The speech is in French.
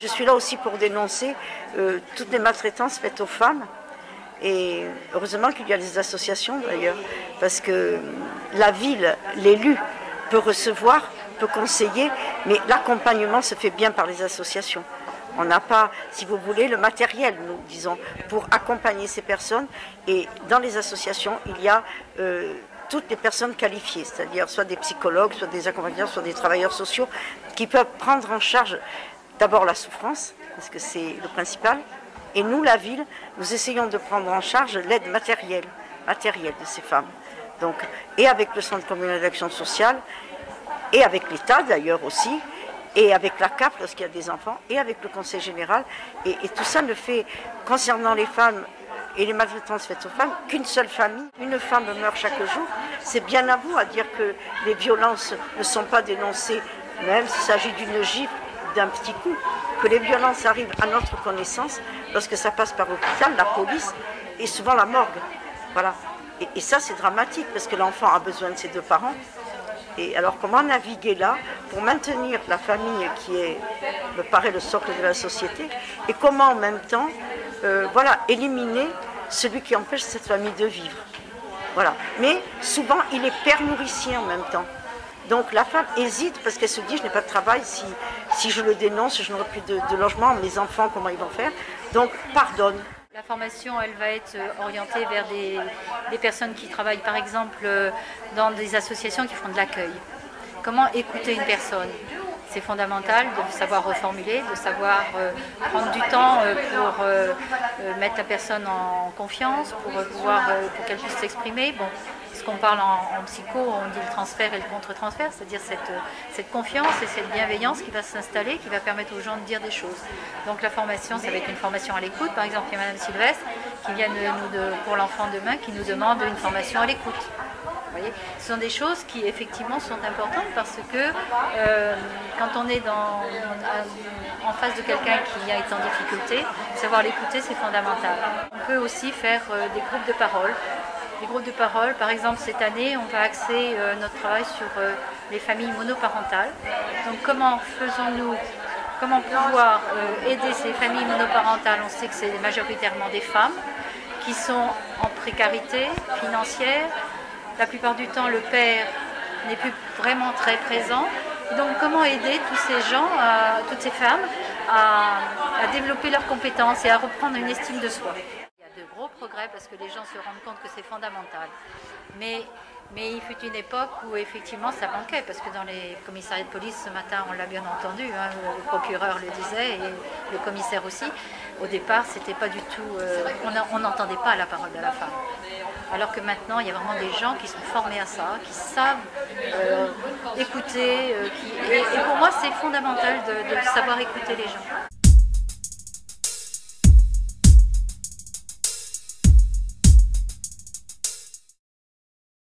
Je suis là aussi pour dénoncer toutes les maltraitances faites aux femmes. Et heureusement qu'il y a des associations d'ailleurs, parce que la ville, l'élu, peut recevoir, peut conseiller, mais l'accompagnement se fait bien par les associations. On n'a pas, si vous voulez, le matériel, nous disons, pour accompagner ces personnes. Et dans les associations, il y a toutes les personnes qualifiées, c'est-à-dire soit des psychologues, soit des accompagnateurs, soit des travailleurs sociaux, qui peuvent prendre en charge d'abord la souffrance, parce que c'est le principal. Et nous, la ville, nous essayons de prendre en charge l'aide matérielle de ces femmes. Donc, et avec le Centre communal d'action sociale, et avec l'État d'ailleurs aussi, et avec la CAF lorsqu'il y a des enfants, et avec le Conseil général. Et tout ça ne fait, concernant les femmes et les maltraitances faites aux femmes, qu'une seule famille. Une femme meurt chaque jour. C'est bien à vous à dire que les violences ne sont pas dénoncées, même s'il s'agit d'une gifle, d'un petit coup, que les violences arrivent à notre connaissance lorsque ça passe par l'hôpital, la police et souvent la morgue. Voilà. Et ça, c'est dramatique parce que l'enfant a besoin de ses deux parents. Et alors, comment naviguer là pour maintenir la famille qui est, me paraît, le socle de la société, et comment en même temps, voilà, éliminer celui qui empêche cette famille de vivre. Voilà. Mais souvent, il est père nourricier en même temps. Donc la femme hésite parce qu'elle se dit je n'ai pas de travail, si je le dénonce, je n'aurai plus de logement, mes enfants, comment ils vont faire? Donc pardonne. La formation, elle va être orientée vers des personnes qui travaillent par exemple dans des associations qui font de l'accueil. Comment écouter une personne? C'est fondamental de savoir reformuler, de savoir prendre du temps pour mettre la personne en confiance, pour qu'elle puisse s'exprimer. Bon, ce qu'on parle en psycho, on dit le transfert et le contre-transfert, c'est-à-dire cette confiance et cette bienveillance qui va s'installer, qui va permettre aux gens de dire des choses. Donc la formation, ça va être une formation à l'écoute. Par exemple, il y a Madame Sylvestre qui vient pour l'enfant demain, qui nous demande une formation à l'écoute. Vous voyez, ce sont des choses qui effectivement sont importantes parce que quand on est en face de quelqu'un qui est en difficulté, savoir l'écouter, c'est fondamental. On peut aussi faire des groupes de parole. Des groupes de parole, par exemple cette année, on va axer notre travail sur les familles monoparentales. Donc comment pouvoir aider ces familles monoparentales? On sait que c'est majoritairement des femmes qui sont en précarité financière. La plupart du temps, le père n'est plus vraiment très présent. Donc, comment aider tous ces gens, toutes ces femmes, à développer leurs compétences et à reprendre une estime de soi? Il y a de gros progrès parce que les gens se rendent compte que c'est fondamental. Mais il fut une époque où effectivement ça manquait, parce que dans les commissariats de police ce matin, on l'a bien entendu, hein, le procureur le disait et le commissaire aussi. Au départ, c'était pas du tout, on n'entendait pas la parole de la femme. Alors que maintenant, il y a vraiment des gens qui sont formés à ça, qui savent écouter. Et pour moi, c'est fondamental de savoir écouter les gens.